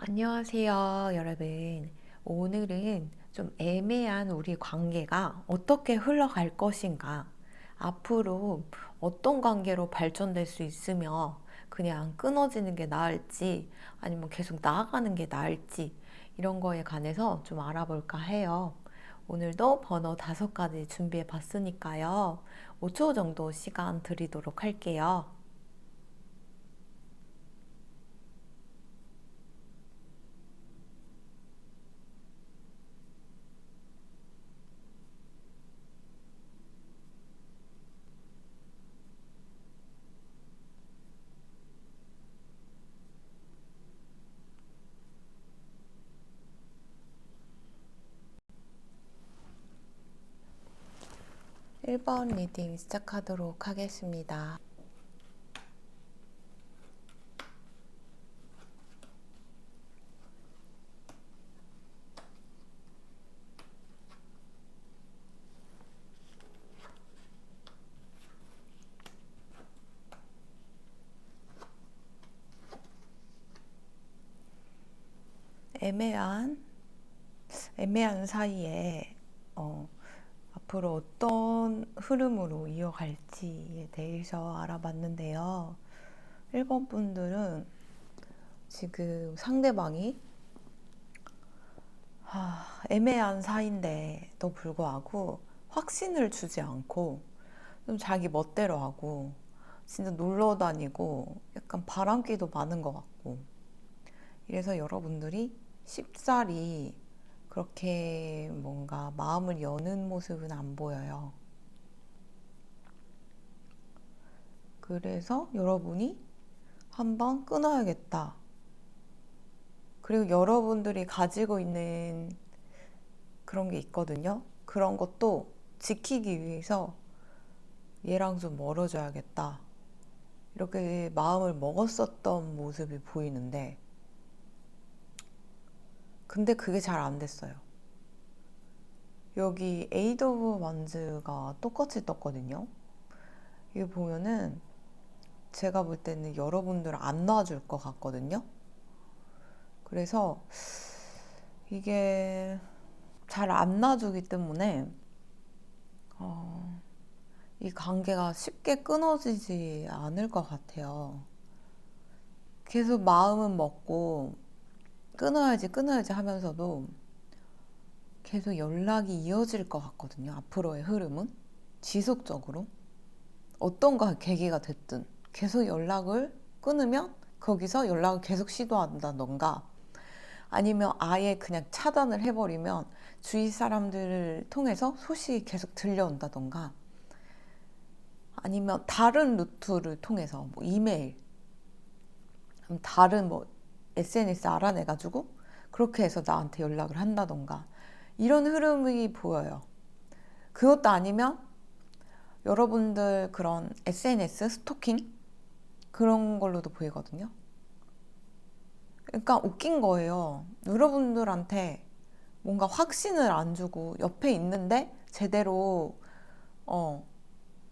안녕하세요, 여러분. 오늘은 좀 애매한 우리 관계가 어떻게 흘러갈 것인가, 앞으로 어떤 관계로 발전될 수 있으며 그냥 끊어지는 게 나을지 아니면 계속 나아가는 게 나을지 이런 거에 관해서 좀 알아볼까 해요. 오늘도 번호 5가지 준비해 봤으니까요. 5초 정도 시간 드리도록 할게요. 1번 리딩 시작하도록 하겠습니다. 애매한 사이에 앞으로 어떤 흐름으로 이어갈지에 대해서 알아봤는데요. 1번 분들은 지금 상대방이 애매한 사이인데도 불구하고 확신을 주지 않고 좀 자기 멋대로 하고 진짜 놀러 다니고 약간 바람기도 많은 것 같고, 이래서 여러분들이 쉽사리 그렇게 뭔가 마음을 여는 모습은 안 보여요. 그래서 여러분이 한번 끊어야겠다. 그리고 여러분들이 가지고 있는 그런 게 있거든요. 그런 것도 지키기 위해서 얘랑 좀 멀어져야겠다. 이렇게 마음을 먹었었던 모습이 보이는데, 근데 그게 잘 안 됐어요. 여기 에이드 오브 완즈가 똑같이 떴거든요. 이거 보면은 제가 볼 때는 여러분들 안 놔줄 것 같거든요. 그래서 이게 잘 안 놔주기 때문에 이 관계가 쉽게 끊어지지 않을 것 같아요. 계속 마음은 먹고 끊어야지 하면서도 계속 연락이 이어질 것 같거든요. 앞으로의 흐름은 지속적으로 어떤 계기가 됐든 계속 연락을 끊으면 거기서 연락을 계속 시도한다던가, 아니면 아예 그냥 차단을 해버리면 주위 사람들을 통해서 소식이 계속 들려온다던가, 아니면 다른 루트를 통해서 뭐 이메일, 다른 뭐 SNS 알아내가지고 그렇게 해서 나한테 연락을 한다던가, 이런 흐름이 보여요. 그것도 아니면 여러분들 그런 SNS 스토킹 그런 걸로도 보이거든요. 그러니까 웃긴 거예요. 여러분들한테 뭔가 확신을 안 주고 옆에 있는데 제대로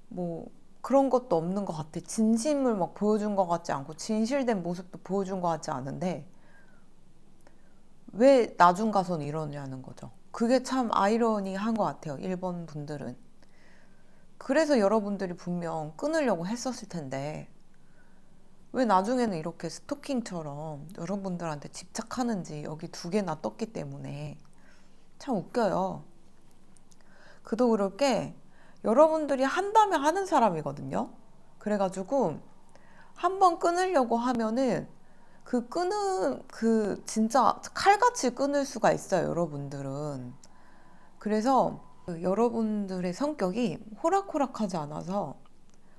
뭐 그런 것도 없는 것 같아. 진심을 막 보여준 것 같지 않고 진실된 모습도 보여준 것 같지 않은데 왜 나중 가서는 이러냐는 거죠. 그게 참 아이러니한 것 같아요, 일본 분들은. 그래서 여러분들이 분명 끊으려고 했었을 텐데 왜 나중에는 이렇게 스토킹처럼 여러분들한테 집착하는지, 여기 2개나 떴기 때문에 참 웃겨요. 그도 그럴 게 여러분들이 한다면 하는 사람이거든요. 그래가지고 한번 끊으려고 하면은 그 진짜 칼같이 끊을 수가 있어요, 여러분들은. 그래서 여러분들의 성격이 호락호락하지 않아서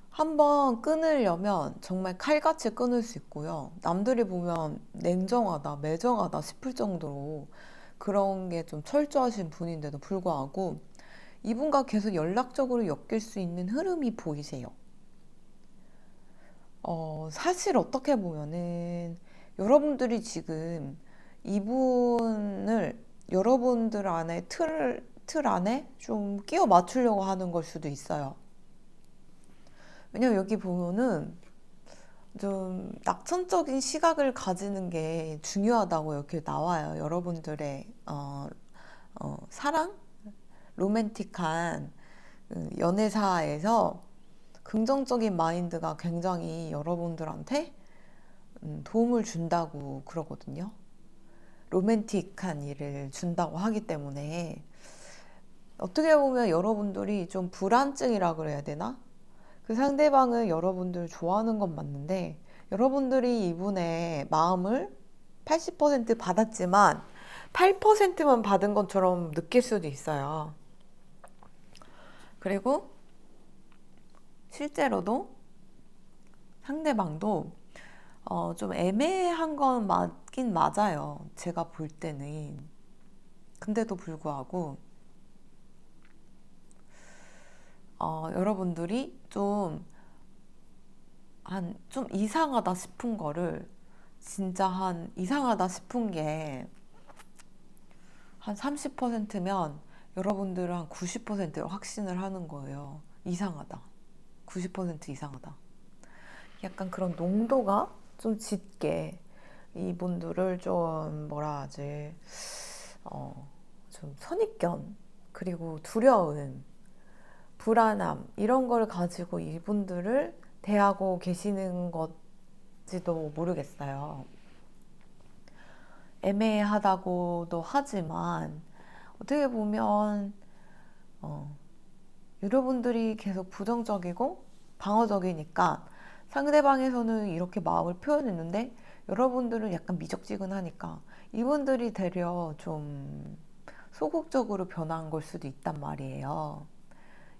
한번 끊으려면 정말 칼같이 끊을 수 있고요. 남들이 보면 냉정하다, 매정하다 싶을 정도로 그런 게 좀 철저하신 분인데도 불구하고 이분과 계속 연락적으로 엮일 수 있는 흐름이 보이세요. 사실 어떻게 보면은 여러분들이 지금 이분을 여러분들 안에 틀 안에 좀 끼워 맞추려고 하는 걸 수도 있어요. 왜냐면 여기 보면은 좀 낙천적인 시각을 가지는 게 중요하다고 이렇게 나와요. 여러분들의 사랑, 로맨틱한 연애사에서 긍정적인 마인드가 굉장히 여러분들한테 도움을 준다고 그러거든요. 로맨틱한 일을 준다고 하기 때문에 어떻게 보면 여러분들이 좀 불안증이라 그래야 되나? 그 상대방은 여러분들 좋아하는 건 맞는데 여러분들이 이분의 마음을 80% 받았지만 8%만 받은 것처럼 느낄 수도 있어요. 그리고 실제로도 상대방도 좀 애매한 건 맞긴 맞아요. 제가 볼 때는. 근데도 불구하고 여러분들이 좀 이상하다 싶은 거를 진짜 이상하다 싶은 게 한 30%면 여러분들은 한 90%를 확신을 하는 거예요. 이상하다. 90% 이상하다. 약간 그런 농도가 좀 짙게 이분들을 좀 뭐라 하지, 좀 선입견, 그리고 두려움, 불안함, 이런 걸 가지고 이분들을 대하고 계시는 것지도 모르겠어요. 애매하다고도 하지만, 어떻게 보면, 여러분들이 계속 부정적이고 방어적이니까 상대방에서는 이렇게 마음을 표현했는데 여러분들은 약간 미적지근하니까 이분들이 되려 좀 소극적으로 변한 걸 수도 있단 말이에요.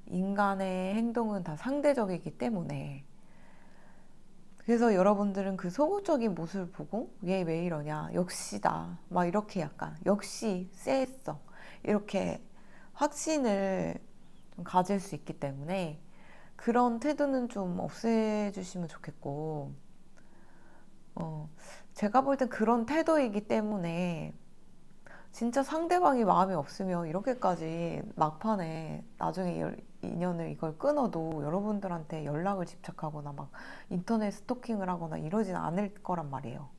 인간의 행동은 다 상대적이기 때문에. 그래서 여러분들은 그 소극적인 모습을 보고 얘 왜 이러냐, 역시다, 막 이렇게 약간 역시 쎄했어, 이렇게 확신을 좀 가질 수 있기 때문에 그런 태도는 좀 없애주시면 좋겠고, 제가 볼 땐 그런 태도이기 때문에 진짜 상대방이 마음에 없으면 이렇게까지 막판에 나중에 인연을 이걸 끊어도 여러분들한테 연락을 집착하거나 막 인터넷 스토킹을 하거나 이러진 않을 거란 말이에요.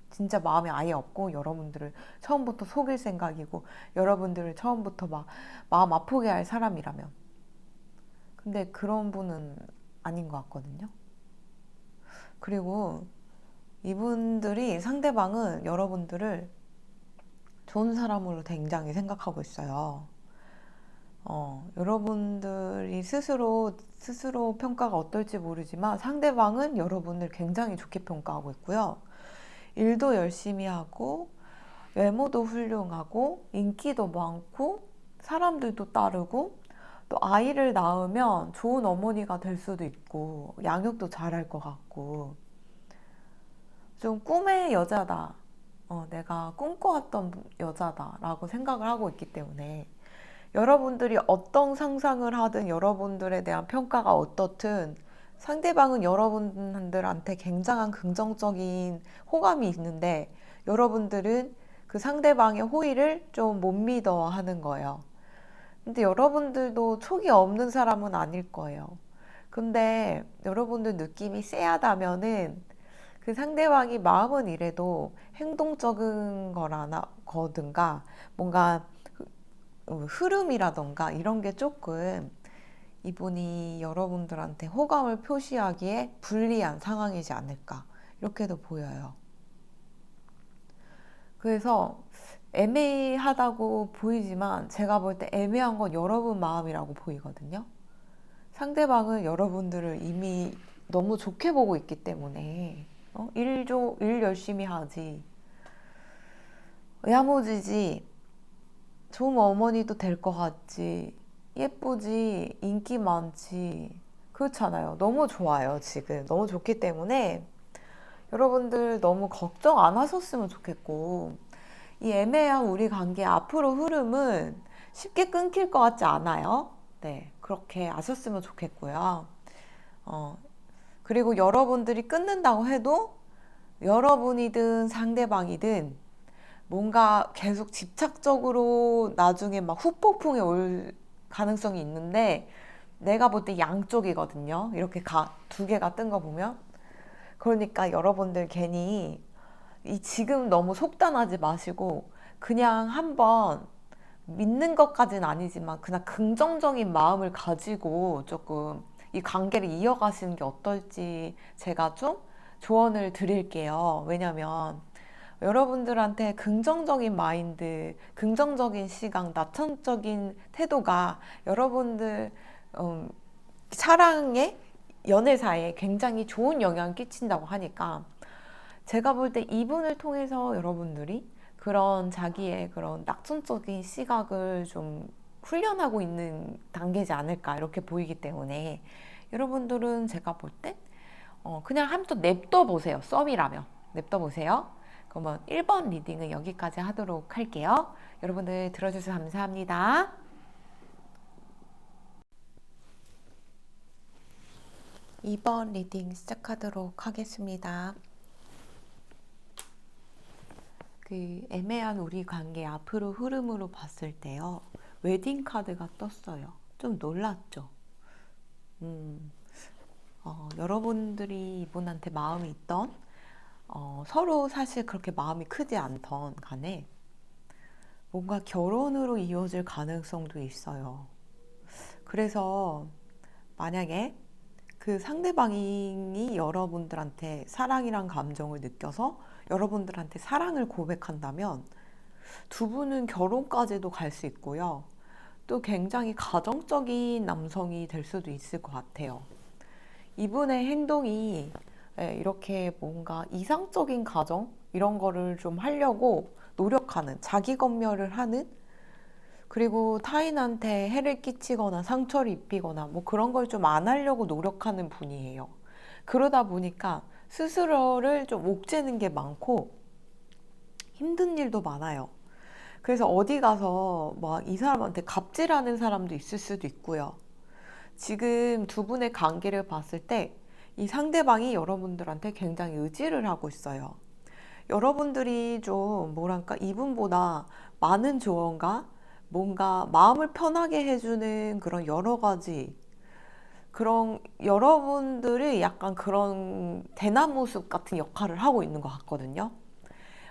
진짜 마음에 아예 없고 여러분들을 처음부터 속일 생각이고 여러분들을 처음부터 막 마음 아프게 할 사람이라면. 근데 그런 분은 아닌 것 같거든요. 그리고 이분들이, 상대방은 여러분들을 좋은 사람으로 굉장히 생각하고 있어요. 여러분들이 스스로 평가가 어떨지 모르지만 상대방은 여러분을 굉장히 좋게 평가하고 있고요. 일도 열심히 하고, 외모도 훌륭하고, 인기도 많고, 사람들도 따르고, 또 아이를 낳으면 좋은 어머니가 될 수도 있고, 양육도 잘할 것 같고, 좀 꿈의 여자다. 내가 꿈꿔왔던 여자다라고 생각을 하고 있기 때문에 여러분들이 어떤 상상을 하든 여러분들에 대한 평가가 어떻든 상대방은 여러분들한테 굉장한 긍정적인 호감이 있는데 여러분들은 그 상대방의 호의를 좀 못 믿어 하는 거예요. 근데 여러분들도 촉이 없는 사람은 아닐 거예요. 근데 여러분들 느낌이 쎄하다면은 그 상대방이 마음은 이래도 행동적인 거든가 뭔가 흐름이라던가 이런 게 조금 이분이 여러분들한테 호감을 표시하기에 불리한 상황이지 않을까, 이렇게도 보여요. 그래서 애매하다고 보이지만 제가 볼 때 애매한 건 여러분 마음이라고 보이거든요. 상대방은 여러분들을 이미 너무 좋게 보고 있기 때문에 일 열심히 하지, 야무지지, 좋은 어머니도 될 것 같지, 예쁘지, 인기 많지, 그렇잖아요. 너무 좋아요. 지금 너무 좋기 때문에 여러분들 너무 걱정 안 하셨으면 좋겠고, 이 애매한 우리 관계 앞으로 흐름은 쉽게 끊길 것 같지 않아요? 네, 그렇게 아셨으면 좋겠고요. 어, 그리고 여러분들이 끊는다고 해도 여러분이든 상대방이든 뭔가 계속 집착적으로 나중에 막 후폭풍이 올 가능성이 있는데 내가 볼 때 양쪽이거든요. 이렇게 두 개가 뜬 거 보면. 그러니까 여러분들 괜히 지금 너무 속단하지 마시고 그냥 한번 믿는 것까지는 아니지만 그냥 긍정적인 마음을 가지고 조금 이 관계를 이어가시는 게 어떨지 제가 좀 조언을 드릴게요. 왜냐면 여러분들한테 긍정적인 마인드, 긍정적인 시각, 낙천적인 태도가 여러분들 음, 사랑에 연애사에 굉장히 좋은 영향을 끼친다고 하니까 제가 볼 때 이분을 통해서 여러분들이 그런 자기의 그런 낙천적인 시각을 좀 훈련하고 있는 단계지 않을까 이렇게 보이기 때문에 여러분들은 제가 볼 때 그냥 한번 냅둬 보세요. 썸이라면 냅둬 보세요. 그러면 1번 리딩은 여기까지 하도록 할게요. 여러분들 들어주셔서 감사합니다. 2번 리딩 시작하도록 하겠습니다. 그 애매한 우리 관계 앞으로 흐름으로 봤을 때요. 웨딩 카드가 떴어요. 좀 놀랐죠? 여러분들이 이분한테 마음이 있던 서로 사실 그렇게 마음이 크지 않던 간에 뭔가 결혼으로 이어질 가능성도 있어요. 그래서 만약에 그 상대방이 여러분들한테 사랑이란 감정을 느껴서 여러분들한테 사랑을 고백한다면 두 분은 결혼까지도 갈 수 있고요. 또 굉장히 가정적인 남성이 될 수도 있을 것 같아요. 이분의 행동이 이렇게 뭔가 이상적인 가정 이런 거를 좀 하려고 노력하는, 자기 검열을 하는, 그리고 타인한테 해를 끼치거나 상처를 입히거나 뭐 그런 걸 좀 안 하려고 노력하는 분이에요. 그러다 보니까 스스로를 좀 옥죄는 게 많고 힘든 일도 많아요. 그래서 어디 가서 막 이 사람한테 갑질하는 사람도 있을 수도 있고요. 지금 두 분의 관계를 봤을 때 이 상대방이 여러분들한테 굉장히 의지를 하고 있어요. 여러분들이 좀 뭐랄까 이분보다 많은 조언과 뭔가 마음을 편하게 해주는 그런 여러 가지 그런 여러분들이 약간 그런 대나무 숲 같은 역할을 하고 있는 것 같거든요.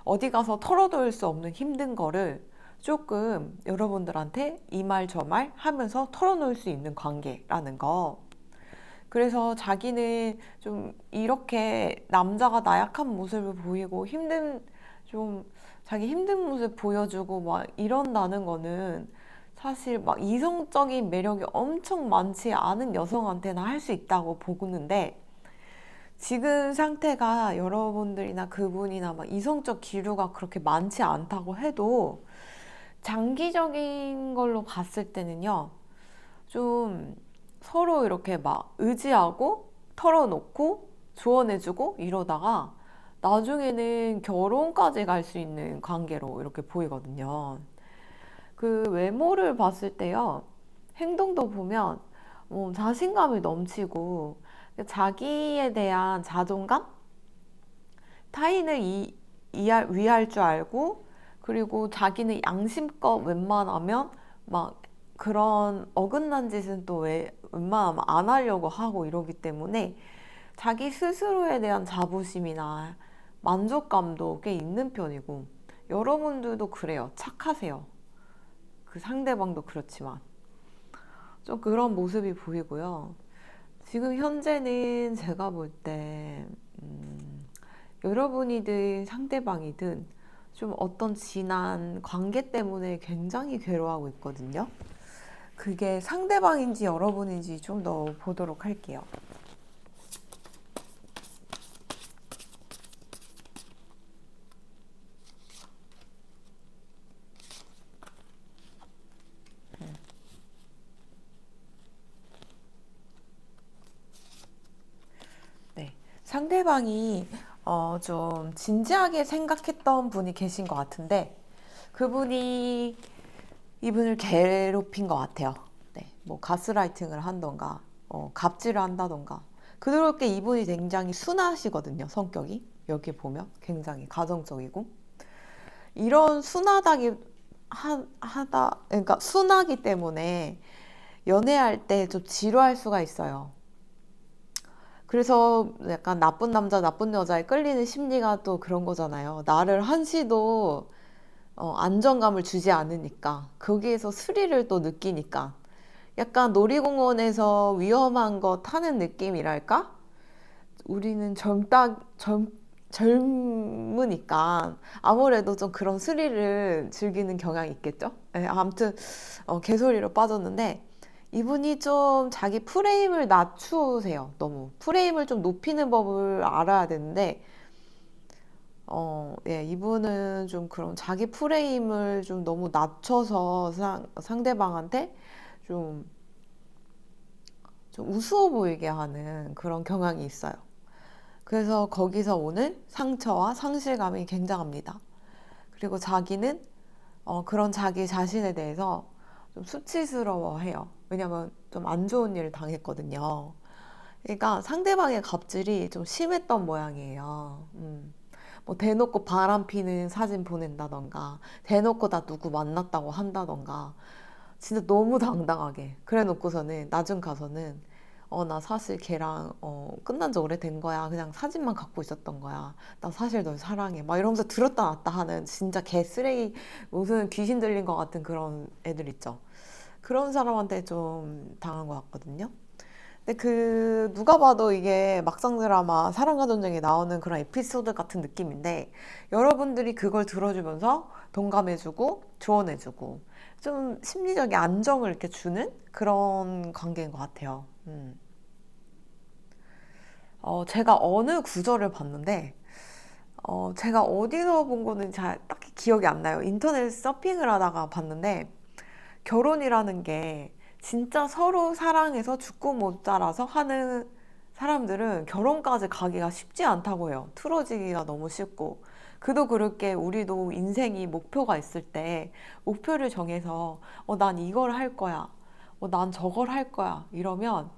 어디 가서 털어놓을 수 없는 힘든 거를 조금 여러분들한테 이 말 저 말 하면서 털어놓을 수 있는 관계라는 거. 그래서 자기는 좀 이렇게 남자가 나약한 모습을 보이고 좀 자기 힘든 모습 보여주고 막 이런다는 거는 사실 막 이성적인 매력이 엄청 많지 않은 여성한테나 할 수 있다고 보는데 지금 상태가 여러분들이나 그분이나 막 이성적 기류가 그렇게 많지 않다고 해도 장기적인 걸로 봤을 때는요, 좀 서로 이렇게 막 의지하고 털어놓고 조언해주고 이러다가 나중에는 결혼까지 갈 수 있는 관계로 이렇게 보이거든요. 그 외모를 봤을 때요, 행동도 보면 자신감이 넘치고 자기에 대한 자존감? 타인을 위할 줄 알고 그리고 자기는 양심껏 웬만하면 막 그런 어긋난 짓은 또 웬만하면 안 하려고 하고 이러기 때문에 자기 스스로에 대한 자부심이나 만족감도 꽤 있는 편이고 여러분들도 그래요. 착하세요. 그 상대방도 그렇지만 좀 그런 모습이 보이고요. 지금 현재는 제가 볼 때 여러분이든 상대방이든 좀 어떤 지난 관계 때문에 굉장히 괴로워하고 있거든요. 그게 상대방인지 여러분인지 좀 더 보도록 할게요. 네. 상대방이 좀 진지하게 생각했던 분이 계신 것 같은데 그분이 이분을 괴롭힌 것 같아요. 네. 뭐 가스라이팅을 한던가 갑질을 한다던가 그렇게 이분이 굉장히 순하시거든요. 성격이 여기 보면 굉장히 가정적이고 이런 순하다기 하다 그러니까 순하기 때문에 연애할 때 좀 지루할 수가 있어요. 그래서 약간 나쁜 남자, 나쁜 여자에 끌리는 심리가 또 그런 거잖아요. 나를 한시도 안정감을 주지 않으니까. 거기에서 스릴을 또 느끼니까. 약간 놀이공원에서 위험한 거 타는 느낌이랄까? 우리는 젊으니까 아무래도 좀 그런 스릴을 즐기는 경향이 있겠죠? 네, 아무튼 개소리로 빠졌는데 이분이 좀 자기 프레임을 낮추세요. 너무 프레임을 좀 높이는 법을 알아야 되는데 예, 이분은 좀 그런 자기 프레임을 좀 너무 낮춰서 상대방한테 좀, 좀 우스워 보이게 하는 그런 경향이 있어요. 그래서 거기서 오는 상처와 상실감이 굉장합니다. 그리고 자기는 그런 자기 자신에 대해서 좀 수치스러워해요. 왜냐면 좀 안 좋은 일을 당했거든요. 그러니까 상대방의 갑질이 좀 심했던 모양이에요. 뭐 대놓고 바람 피는 사진 보낸다던가, 대놓고 나 누구 만났다고 한다던가, 진짜 너무 당당하게. 그래 놓고서는 나중 가서는 나 사실 걔랑 끝난 지 오래된 거야. 그냥 사진만 갖고 있었던 거야. 나 사실 널 사랑해. 막 이러면서 들었다 놨다 하는 진짜 개 쓰레기 무슨 귀신 들린 것 같은 그런 애들 있죠. 그런 사람한테 좀 당한 것 같거든요. 근데 누가 봐도 이게 막상 드라마 사랑과 전쟁에 나오는 그런 에피소드 같은 느낌인데, 여러분들이 그걸 들어주면서 동감해주고, 조언해주고, 좀 심리적인 안정을 이렇게 주는 그런 관계인 것 같아요. 제가 어느 구절을 봤는데, 제가 어디서 본 거는 잘 딱히 기억이 안 나요. 인터넷 서핑을 하다가 봤는데, 결혼이라는 게 진짜 서로 사랑해서 죽고 못 자라서 하는 사람들은 결혼까지 가기가 쉽지 않다고 해요. 틀어지기가 너무 쉽고. 그도 그렇게 우리도 인생이 목표가 있을 때 목표를 정해서 난 이걸 할 거야. 난 저걸 할 거야. 이러면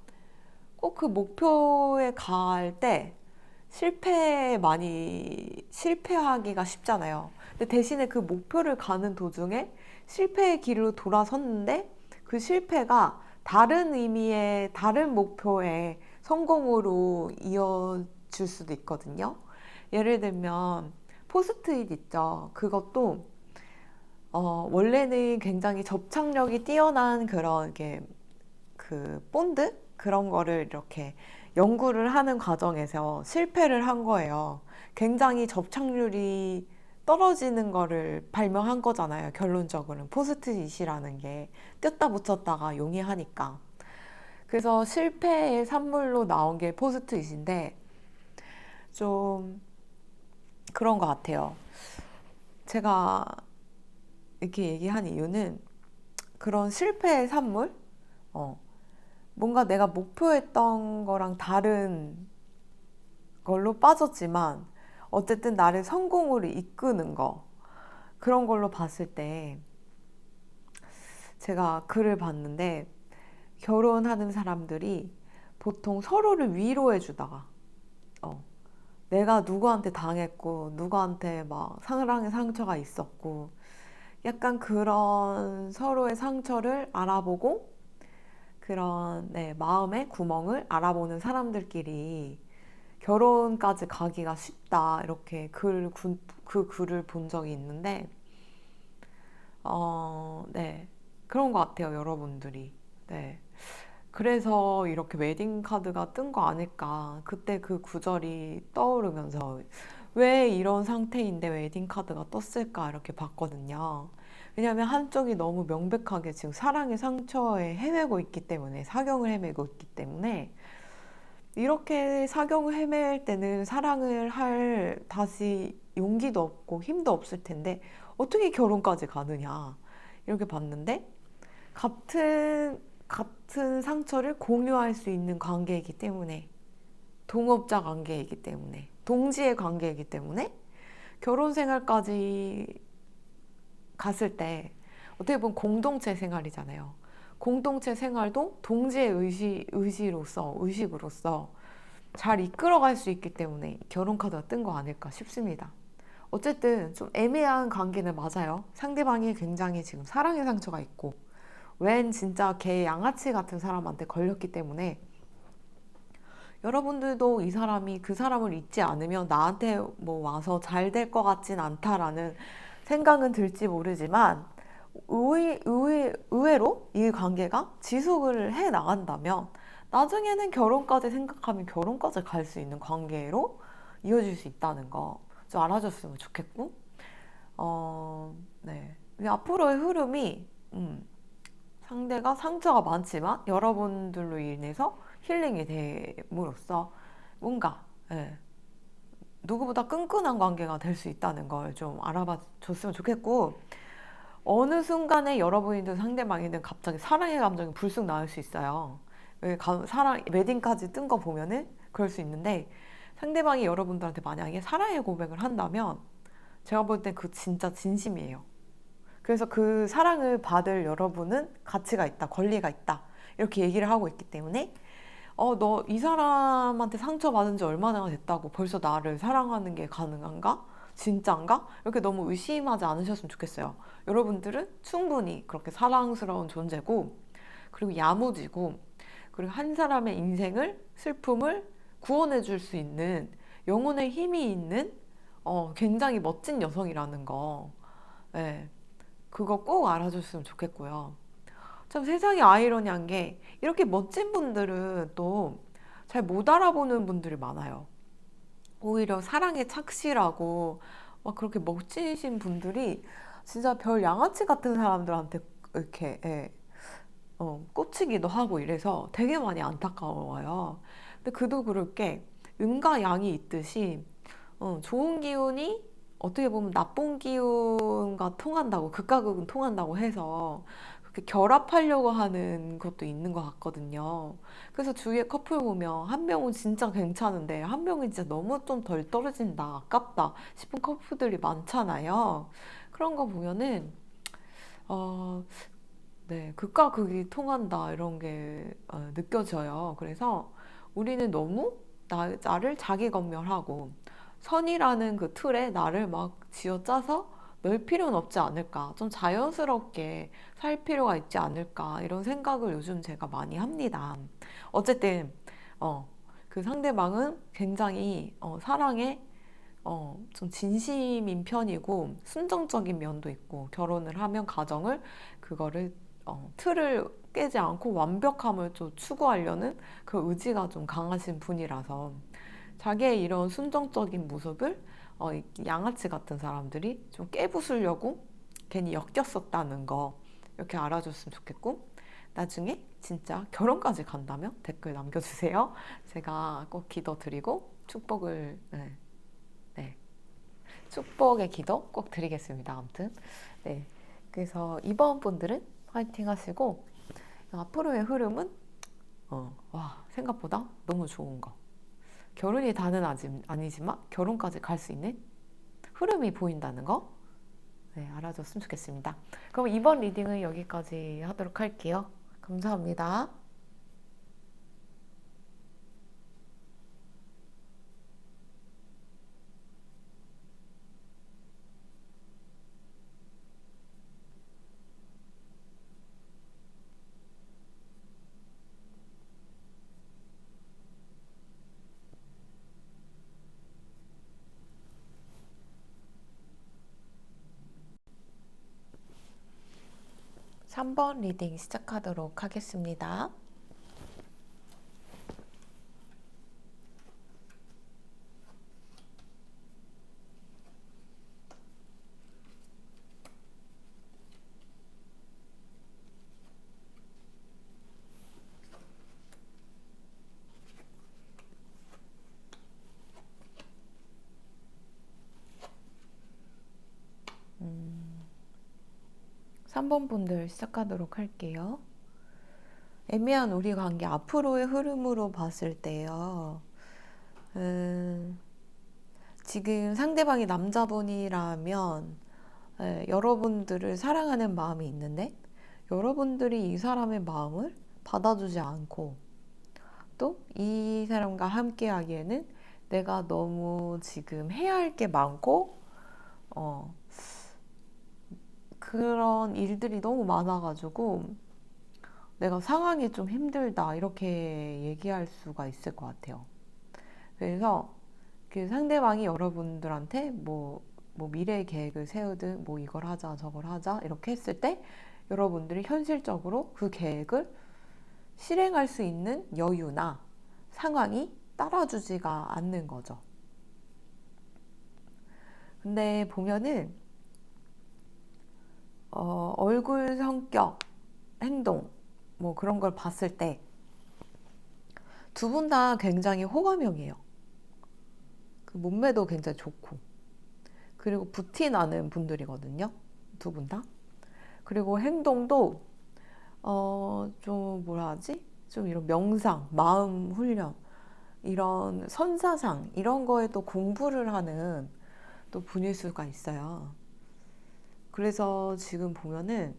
꼭 그 목표에 갈 때 실패하기가 쉽잖아요. 근데 대신에 그 목표를 가는 도중에 실패의 길로 돌아섰는데 그 실패가 다른 의미의 다른 목표의 성공으로 이어질 수도 있거든요. 예를 들면 포스트잇 있죠. 그것도 원래는 굉장히 접착력이 뛰어난 그런 본드 그런 거를 이렇게 연구를 하는 과정에서 실패를 한 거예요. 굉장히 접착률이 떨어지는 거를 발명한 거잖아요. 결론적으로는 포스트잇이라는 게 뗐다 붙였다가 용이하니까. 그래서 실패의 산물로 나온 게 포스트잇인데 좀 그런 것 같아요. 제가 이렇게 얘기한 이유는 그런 실패의 산물, 어, 뭔가 내가 목표했던 거랑 다른 걸로 빠졌지만 어쨌든 나를 성공으로 이끄는 거 그런 걸로 봤을 때 제가 글을 봤는데 결혼하는 사람들이 보통 서로를 위로해 주다가 내가 누구한테 당했고 누구한테 막 사랑의 상처가 있었고 약간 그런 서로의 상처를 알아보고 그런 마음의 구멍을 알아보는 사람들끼리 결혼까지 가기가 쉽다 이렇게 그 글을 본 적이 있는데 네 그런 것 같아요 여러분들이 네 그래서 이렇게 웨딩 카드가 뜬 거 아닐까 그때 그 구절이 떠오르면서 왜 이런 상태인데 웨딩 카드가 떴을까 이렇게 봤거든요. 왜냐하면 한쪽이 너무 명백하게 지금 사랑의 상처에 헤매고 있기 때문에 사경을 헤매고 있기 때문에 이렇게 사경을 헤맬 때는 사랑을 할 다시 용기도 없고 힘도 없을 텐데 어떻게 결혼까지 가느냐 이렇게 봤는데 같은 상처를 공유할 수 있는 관계이기 때문에 동업자 관계이기 때문에 동지의 관계이기 때문에 결혼 생활까지 갔을 때 어떻게 보면 공동체 생활이잖아요. 공동체 생활도 동지의 의식으로서 잘 이끌어갈 수 있기 때문에 결혼 카드가 뜬 거 아닐까 싶습니다. 어쨌든 좀 애매한 관계는 맞아요. 상대방이 굉장히 지금 사랑의 상처가 있고 웬 진짜 개 양아치 같은 사람한테 걸렸기 때문에 여러분들도 이 사람이 그 사람을 잊지 않으면 나한테 뭐 와서 잘 될 것 같진 않다라는 생각은 들지 모르지만 의외로 이 관계가 지속을 해 나간다면 나중에는 결혼까지 생각하면 결혼까지 갈 수 있는 관계로 이어질 수 있다는 거 좀 알아줬으면 좋겠고, 네. 앞으로의 흐름이, 상대가 상처가 많지만 여러분들로 인해서 힐링이 됨으로써 뭔가, 예, 누구보다 끈끈한 관계가 될 수 있다는 걸 좀 알아봐 줬으면 좋겠고, 어느 순간에 여러분이든 상대방이든 갑자기 사랑의 감정이 불쑥 나올 수 있어요. 사랑, 웨딩까지 뜬 거 보면은 그럴 수 있는데, 상대방이 여러분들한테 만약에 사랑의 고백을 한다면, 제가 볼 때 그 진짜 진심이에요. 그래서 그 사랑을 받을 여러분은 가치가 있다, 권리가 있다. 이렇게 얘기를 하고 있기 때문에, 너 이 사람한테 상처받은 지 얼마나 됐다고 벌써 나를 사랑하는 게 가능한가? 진짠가? 이렇게 너무 의심하지 않으셨으면 좋겠어요. 여러분들은 충분히 그렇게 사랑스러운 존재고, 그리고 야무지고, 그리고 한 사람의 인생을, 슬픔을 구원해 줄 수 있는 영혼의 힘이 있는 굉장히 멋진 여성이라는 거. 네, 그거 꼭 알아줬으면 좋겠고요. 참 세상이 아이러니한 게 이렇게 멋진 분들은 또 잘 못 알아보는 분들이 많아요. 오히려 사랑에 착실하고 막 그렇게 멋지신 분들이 진짜 별 양아치 같은 사람들한테 이렇게 꽂히기도 하고 이래서 되게 많이 안타까워요. 근데 그도 그럴 게 음과 양이 있듯이 좋은 기운이 어떻게 보면 나쁜 기운과 통한다고, 극과 극은 통한다고 해서 그렇게 결합하려고 하는 것도 있는 것 같거든요. 그래서 주위에 커플 보면 한 명은 진짜 괜찮은데 한 명은 진짜 너무 좀 덜 떨어진다, 아깝다 싶은 커플들이 많잖아요. 그런 거 보면은 어, 네, 극과 극이 통한다 이런 게 느껴져요. 그래서 우리는 너무 나를 자기 검열하고 선이라는 그 틀에 나를 막 쥐어짜서 넣을 필요는 없지 않을까. 좀 자연스럽게 살 필요가 있지 않을까. 이런 생각을 요즘 제가 많이 합니다. 어쨌든, 그 상대방은 굉장히 사랑에 좀 진심인 편이고 순정적인 면도 있고 결혼을 하면 가정을 그거를 틀을 깨지 않고 완벽함을 좀 추구하려는 그 의지가 좀 강하신 분이라서 자기의 이런 순정적인 모습을 양아치 같은 사람들이 좀 깨부수려고 괜히 엮였었다는 거 이렇게 알아줬으면 좋겠고 나중에 진짜 결혼까지 간다면 댓글 남겨주세요. 제가 꼭 기도드리고 축복을 네, 축복의 기도 꼭 드리겠습니다. 아무튼 네, 그래서 이번 분들은 화이팅 하시고 앞으로의 흐름은 와 생각보다 너무 좋은 거 결혼이 다는 아니지만 결혼까지 갈 수 있는 흐름이 보인다는 거 네, 알아줬으면 좋겠습니다. 그럼 이번 리딩은 여기까지 하도록 할게요. 감사합니다. 3번 리딩 시작하도록 하겠습니다. 음, 3번 분들 시작하도록 할게요. 애매한 우리 관계 앞으로의 흐름으로 봤을 때요. 지금 상대방이 남자분이라면 여러분들을 사랑하는 마음이 있는데 여러분들이 이 사람의 마음을 받아주지 않고 또 이 사람과 함께 하기에는 내가 너무 지금 해야 할 게 많고 어, 그런 일들이 너무 많아가지고 내가 상황이 좀 힘들다 이렇게 얘기할 수가 있을 것 같아요. 그래서 그 상대방이 여러분들한테 뭐 미래 계획을 세우든 뭐 이걸 하자 저걸 하자 이렇게 했을 때 여러분들이 현실적으로 그 계획을 실행할 수 있는 여유나 상황이 따라주지가 않는 거죠. 근데 보면은 얼굴, 성격, 행동 뭐 그런 걸 봤을 때 두 분 다 굉장히 호감형이에요. 그 몸매도 굉장히 좋고 그리고 부티 나는 분들이거든요. 두 분 다. 그리고 행동도 좀 뭐라 하지? 좀 이런 명상, 마음 훈련, 이런 선사상 이런 거에 또 공부를 하는 또 분일 수가 있어요. 그래서 지금 보면은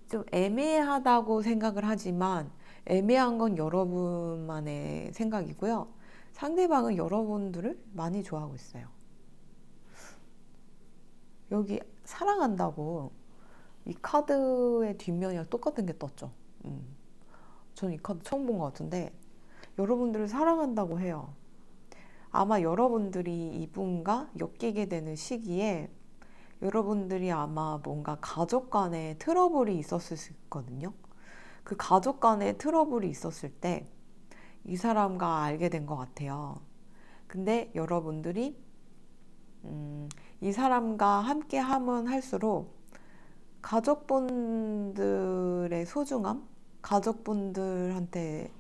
좀 애매하다고 생각을 하지만 애매한 건 여러분만의 생각이고요. 상대방은 여러분들을 많이 좋아하고 있어요. 여기 사랑한다고 이 카드의 뒷면이랑 똑같은 게 떴죠. 전 이 카드 처음 본 것 같은데 여러분들을 사랑한다고 해요. 아마 여러분들이 이분과 엮이게 되는 시기에 여러분들이 아마 뭔가 가족 간에 트러블이 있었을 수 있거든요. 그 가족 간에 트러블이 있었을 때 이 사람과 알게 된 것 같아요. 근데 여러분들이 이 사람과 함께 하면 할수록 가족분들의 소중함, 가족분들한테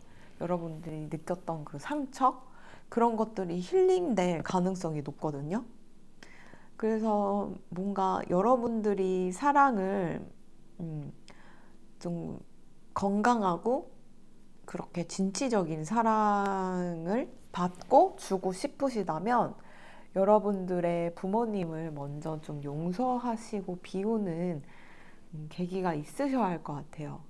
여러분들이 느꼈던 그 상처, 그런 것들이 힐링될 가능성이 높거든요. 그래서 뭔가 여러분들이 사랑을 좀 건강하고 그렇게 진취적인 사랑을 받고 주고 싶으시다면 여러분들의 부모님을 먼저 좀 용서하시고 비우는 계기가 있으셔야 할 것 같아요.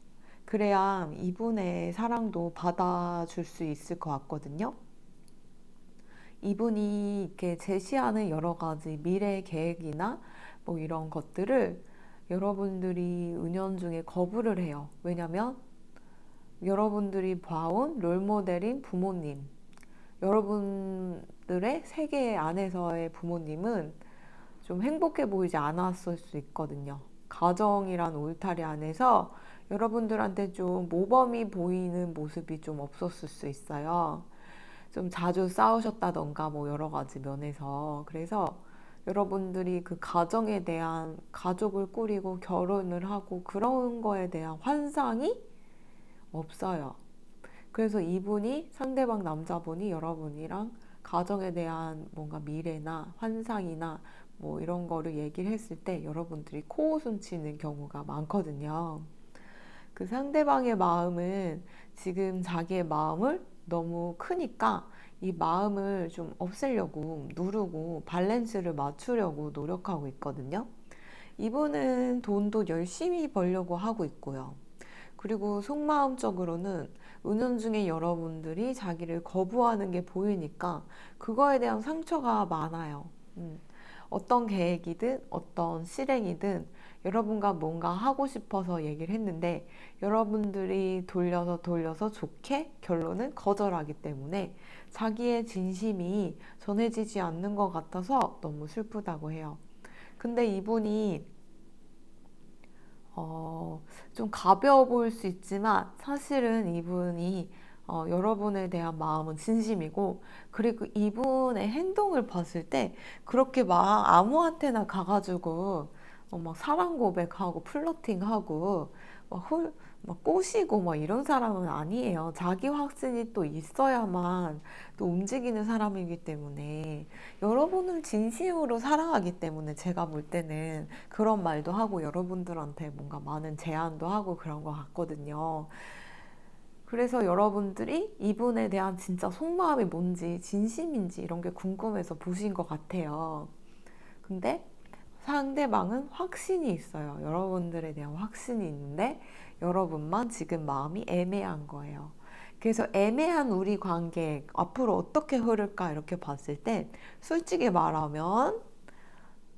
그래야 이분의 사랑도 받아줄 수 있을 것 같거든요. 이분이 이렇게 제시하는 여러 가지 미래 계획이나 뭐 이런 것들을 여러분들이 은연중에 거부를 해요. 왜냐면 여러분들이 봐온 롤모델인 부모님, 여러분들의 세계 안에서의 부모님은 좀 행복해 보이지 않았을 수 있거든요. 가정이란 울타리 안에서 여러분들한테 좀 모범이 보이는 모습이 좀 없었을 수 있어요. 좀 자주 싸우셨다던가 뭐 여러 가지 면에서. 그래서 여러분들이 그 가정에 대한 가족을 꾸리고 결혼을 하고 그런 거에 대한 환상이 없어요. 그래서 이분이 상대방 남자분이 여러분이랑 가정에 대한 뭔가 미래나 환상이나 뭐 이런 거를 얘기를 했을 때 여러분들이 코웃음 치는 경우가 많거든요. 그 상대방의 마음은 지금 자기의 마음을 너무 크니까 이 마음을 좀 없애려고 누르고 밸런스를 맞추려고 노력하고 있거든요. 이분은 돈도 열심히 벌려고 하고 있고요. 그리고 속마음적으로는 은연중에 여러분들이 자기를 거부하는 게 보이니까 그거에 대한 상처가 많아요. 어떤 계획이든 어떤 실행이든 여러분과 뭔가 하고 싶어서 얘기를 했는데 여러분들이 돌려서 좋게 결론은 거절하기 때문에 자기의 진심이 전해지지 않는 것 같아서 너무 슬프다고 해요. 근데 이분이 좀 가벼워 보일 수 있지만 사실은 이분이 여러분에 대한 마음은 진심이고 그리고 이분의 행동을 봤을 때 그렇게 막 아무한테나 가가지고 막 사랑 고백하고 플러팅하고 막, 막 꼬시고 막 이런 사람은 아니에요. 자기 확신이 또 있어야만 또 움직이는 사람이기 때문에 여러분을 진심으로 사랑하기 때문에 제가 볼 때는 그런 말도 하고 여러분들한테 뭔가 많은 제안도 하고 그런 것 같거든요. 그래서 여러분들이 이분에 대한 진짜 속마음이 뭔지 진심인지 이런 게 궁금해서 보신 것 같아요. 근데 상대방은 확신이 있어요. 여러분들에 대한 확신이 있는데 여러분만 지금 마음이 애매한 거예요. 그래서 애매한 우리 관계 앞으로 어떻게 흐를까 이렇게 봤을 때 솔직히 말하면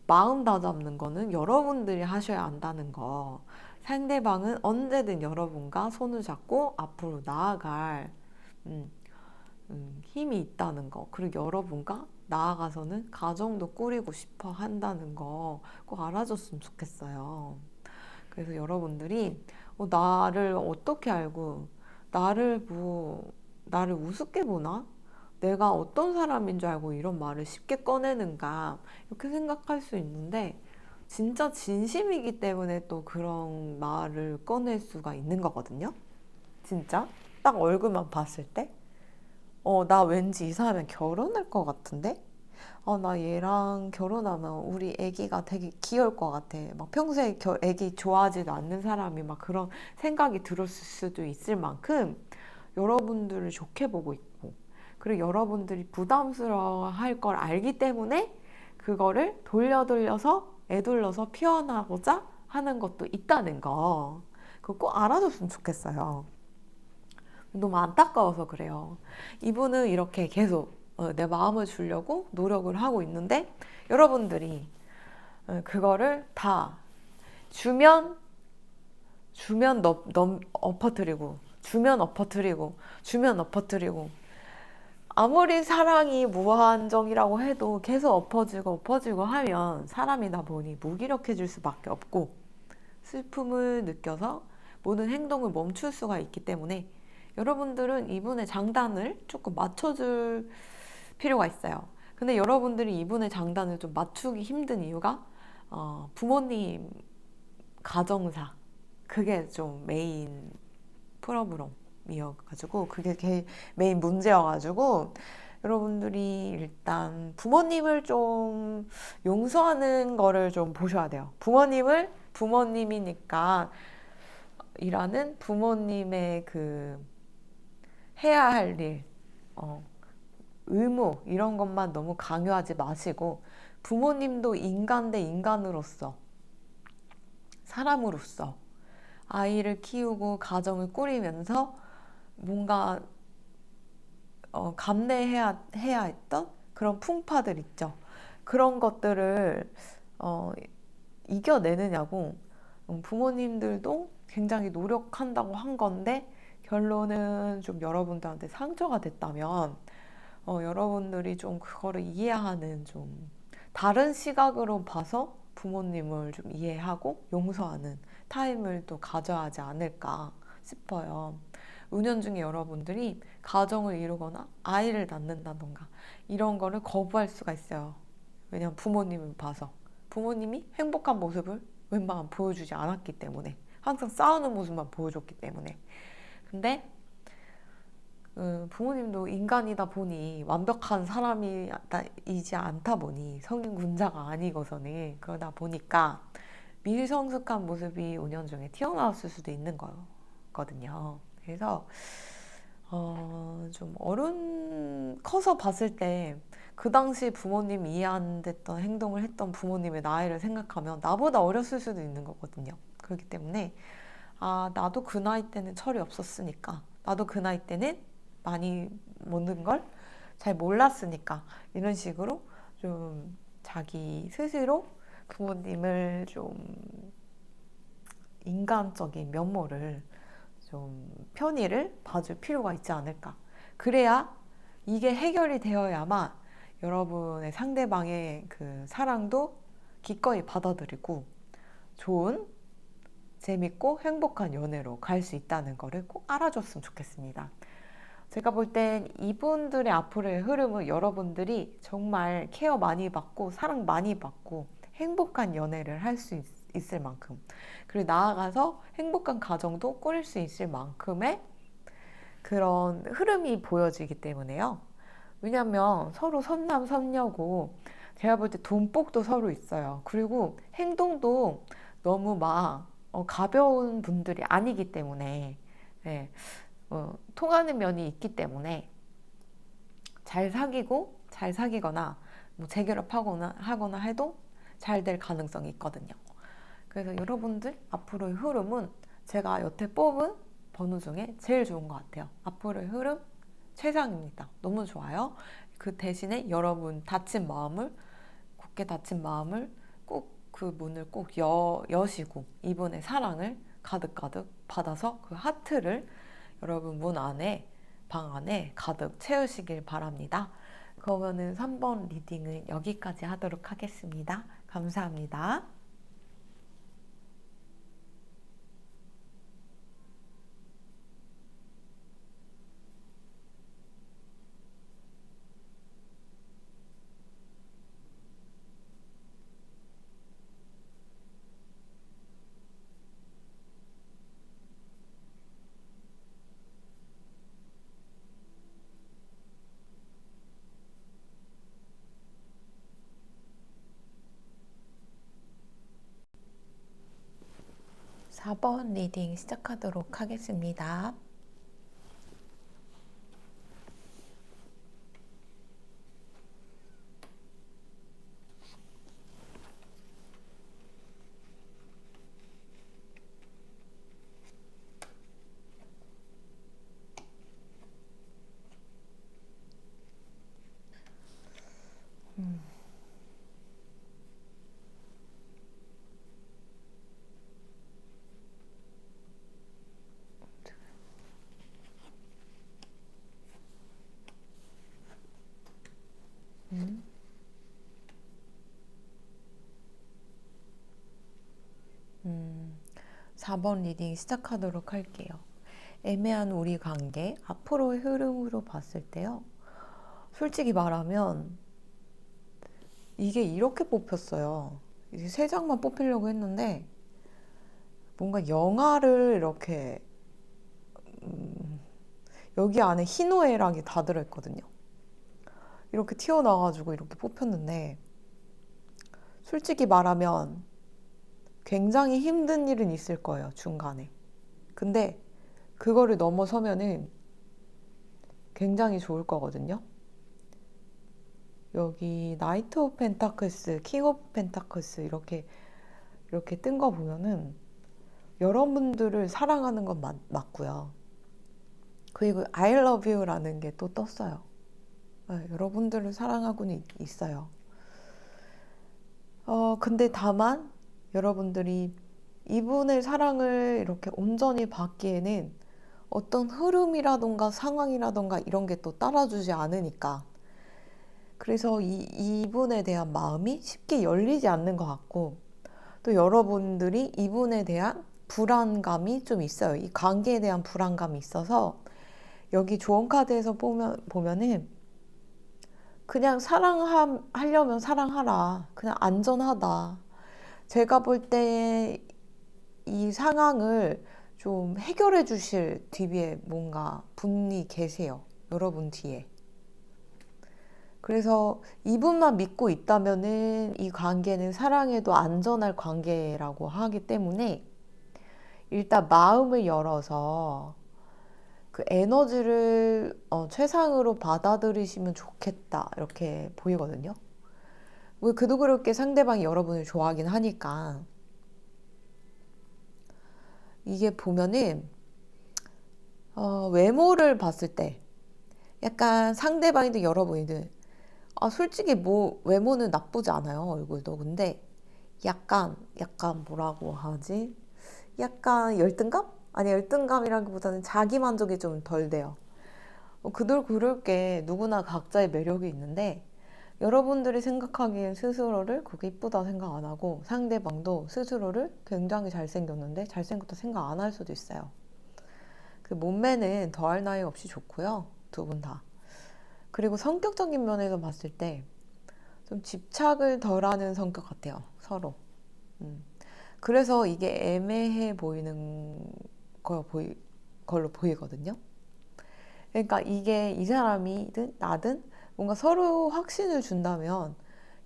마음 다잡는 거는 여러분들이 하셔야 한다는 거. 상대방은 언제든 여러분과 손을 잡고 앞으로 나아갈 힘이 있다는 거, 그리고 여러분과 나아가서는 가정도 꾸리고 싶어 한다는 거 꼭 알아줬으면 좋겠어요. 그래서 여러분들이 나를 어떻게 알고 나를 우습게 보나? 내가 어떤 사람인 줄 알고 이런 말을 쉽게 꺼내는가? 이렇게 생각할 수 있는데 진짜 진심이기 때문에 또 그런 말을 꺼낼 수가 있는 거거든요. 진짜 딱 얼굴만 봤을 때 나 왠지 이 사람이랑 결혼할 것 같은데? 나 얘랑 결혼하면 우리 애기가 되게 귀여울 것 같아. 막 평소에 애기 좋아하지도 않는 사람이 막 그런 생각이 들었을 수도 있을 만큼 여러분들을 좋게 보고 있고, 그리고 여러분들이 부담스러워 할 걸 알기 때문에 그거를 돌려서 애둘러서 표현하고자 하는 것도 있다는 거. 그거 꼭 알아줬으면 좋겠어요. 너무 안타까워서 그래요. 이분은 이렇게 계속 내 마음을 주려고 노력을 하고 있는데 여러분들이 그거를 다 주면 엎어뜨리고 주면 엎어뜨리고 아무리 사랑이 무한정이라고 해도 계속 엎어지고 하면 사람이다 보니 무기력해질 수밖에 없고 슬픔을 느껴서 모든 행동을 멈출 수가 있기 때문에 여러분들은 이분의 장단을 조금 맞춰줄 필요가 있어요. 근데 여러분들이 이분의 장단을 좀 맞추기 힘든 이유가 부모님 가정사, 그게 좀 메인 프로브럼이어가지고 그게 메인 문제여가지고 여러분들이 일단 부모님을 좀 용서하는 거를 좀 보셔야 돼요. 부모님이니까 일하는 부모님의 그 해야 할 일, 의무 이런 것만 너무 강요하지 마시고 부모님도 인간 대 인간으로서 사람으로서 아이를 키우고 가정을 꾸리면서 뭔가 감내해야 했던 그런 풍파들 있죠. 그런 것들을 이겨내느냐고. 부모님들도 굉장히 노력한다고 한 건데 결론은 좀 여러분들한테 상처가 됐다면 여러분들이 좀 그거를 이해하는 좀 다른 시각으로 봐서 부모님을 좀 이해하고 용서하는 타임을 또 가져야 하지 않을까 싶어요. 은연중에 여러분들이 가정을 이루거나 아이를 낳는다던가 이런 거를 거부할 수가 있어요. 왜냐면 부모님을 봐서 부모님이 행복한 모습을 웬만하면 보여주지 않았기 때문에 항상 싸우는 모습만 보여줬기 때문에. 근데 부모님도 인간이다 보니 완벽한 사람이지 않다 보니 성인군자가 아니고서는 그러다 보니까 미성숙한 모습이 은연중에 튀어나왔을 수도 있는 거거든요. 그래서 좀 커서 봤을 때 그 당시 부모님 이해 안 됐던 행동을 했던 부모님의 나이를 생각하면 나보다 어렸을 수도 있는 거거든요. 그렇기 때문에 나도 그 나이 때는 철이 없었으니까 나도 그 나이 때는 많이 모든 걸 잘 몰랐으니까 이런 식으로 좀 자기 스스로 부모님을 좀 인간적인 면모를 좀 편의를 봐줄 필요가 있지 않을까. 그래야 이게 해결이 되어야만 여러분의 상대방의 그 사랑도 기꺼이 받아들이고 좋은 재밌고 행복한 연애로 갈 수 있다는 거를 꼭 알아줬으면 좋겠습니다. 제가 볼 땐 이분들의 앞으로의 흐름은 여러분들이 정말 케어 많이 받고 사랑 많이 받고 행복한 연애를 할 수 있을 만큼, 그리고 나아가서 행복한 가정도 꾸릴 수 있을 만큼의 그런 흐름이 보여지기 때문에요. 왜냐면 서로 선남선녀고 제가 볼 때 돈복도 서로 있어요. 그리고 행동도 너무 막 가벼운 분들이 아니기 때문에 네, 통하는 면이 있기 때문에 잘 사귀거나 뭐 재결합하거나 해도 잘 될 가능성이 있거든요. 그래서 여러분들 앞으로의 흐름은 제가 여태 뽑은 번호 중에 제일 좋은 것 같아요. 앞으로의 흐름 최상입니다. 너무 좋아요. 그 대신에 여러분 굳게 닫힌 마음을 꼭 그 문을 꼭 여시고 이분의 사랑을 가득가득 받아서 그 하트를 여러분 문 안에 방 안에 가득 채우시길 바랍니다. 그러면은 3번 리딩은 여기까지 하도록 하겠습니다. 감사합니다. 4번 리딩 시작하도록 하겠습니다. 음. 4번 리딩 시작하도록 할게요. 애매한 우리 관계, 앞으로의 흐름으로 봤을 때요. 솔직히 말하면 이게 이렇게 뽑혔어요. 이제 3장만 뽑히려고 했는데 뭔가 영화를 이렇게 여기 안에 희노애락이 다 들어있거든요. 이렇게 튀어나와가지고 이렇게 뽑혔는데 솔직히 말하면 굉장히 힘든 일은 있을 거예요, 중간에. 근데 그거를 넘어서면은 굉장히 좋을 거거든요. 여기 나이트 오브 펜타클스, 킹 오브 펜타클스 이렇게 뜬 거 보면은 여러분들을 사랑하는 건 맞고요. 그리고 I love you라는 게 또 떴어요. 네, 여러분들을 사랑하고는 있어요. 근데 다만 여러분들이 이분의 사랑을 이렇게 온전히 받기에는 어떤 흐름이라던가 상황이라던가 이런 게 또 따라주지 않으니까 그래서 이분에 대한 마음이 쉽게 열리지 않는 것 같고 또 여러분들이 이분에 대한 불안감이 좀 있어요. 이 관계에 대한 불안감이 있어서 여기 조언 카드에서 보면은 그냥 사랑하려면 사랑하라. 그냥 안전하다. 제가 볼 때 이 상황을 좀 해결해 주실 뒤에 뭔가 분이 계세요. 여러분 뒤에. 그래서 이분만 믿고 있다면은 이 관계는 사랑해도 안전할 관계라고 하기 때문에 일단 마음을 열어서 그 에너지를 최상으로 받아들이시면 좋겠다 이렇게 보이거든요. 뭐 그도 그렇게 상대방이 여러분을 좋아하긴 하니까 이게 보면은 외모를 봤을 때 약간 상대방이든 여러분이든 솔직히 뭐 외모는 나쁘지 않아요 얼굴도. 근데 약간 뭐라고 하지? 약간 열등감? 아니 열등감이라기보다는 자기 만족이 좀 덜 돼요. 그들 그럴 게 누구나 각자의 매력이 있는데 여러분들이 생각하기엔 스스로를 그게 이쁘다 생각 안 하고 상대방도 스스로를 굉장히 잘생겼는데 잘생겼다 생각 안 할 수도 있어요. 그 몸매는 더할 나위 없이 좋고요. 두 분 다. 그리고 성격적인 면에서 봤을 때 좀 집착을 덜하는 성격 같아요. 서로. 음. 그래서 이게 애매해 보이는 걸로 보이거든요. 그러니까 이게 이 사람이든 나든 뭔가 서로 확신을 준다면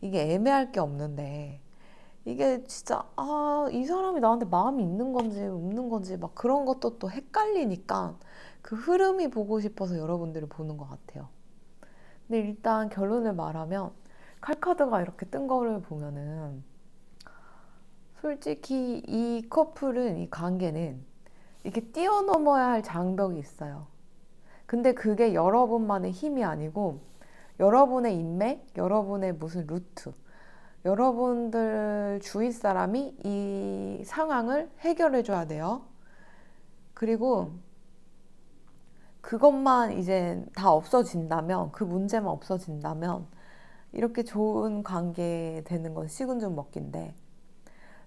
이게 애매할 게 없는데 이게 진짜 이 사람이 나한테 마음이 있는 건지 없는 건지 막 그런 것도 또 헷갈리니까 그 흐름이 보고 싶어서 여러분들이 보는 것 같아요. 근데 일단 결론을 말하면 칼카드가 이렇게 뜬 거를 보면은 솔직히 이 커플은 이 관계는 이렇게 뛰어넘어야 할 장벽이 있어요. 근데 그게 여러분만의 힘이 아니고 여러분의 인맥, 여러분의 무슨 루트, 여러분들 주위 사람이 이 상황을 해결해 줘야 돼요. 그리고 그것만 이제 다 없어진다면, 그 문제만 없어진다면 이렇게 좋은 관계 되는 건 식은 죽 먹기인데,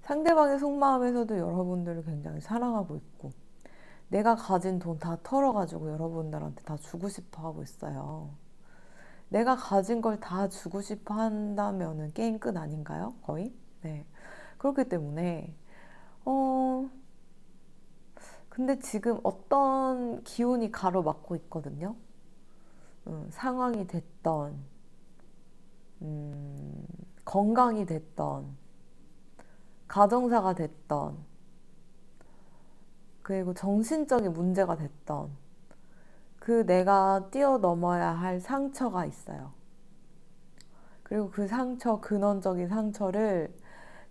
상대방의 속마음에서도 여러분들을 굉장히 사랑하고 있고, 내가 가진 돈 다 털어가지고 여러분들한테 다 주고 싶어 하고 있어요. 내가 가진 걸 다 주고 싶어 한다면은 게임 끝 아닌가요? 거의? 네. 그렇기 때문에, 어, 근데 지금 어떤 기운이 가로막고 있거든요. 상황이 됐던, 음, 건강이 됐던, 가정사가 됐던, 그리고 정신적인 문제가 됐던, 그 내가 뛰어넘어야 할 상처가 있어요. 그리고 그 상처, 근원적인 상처를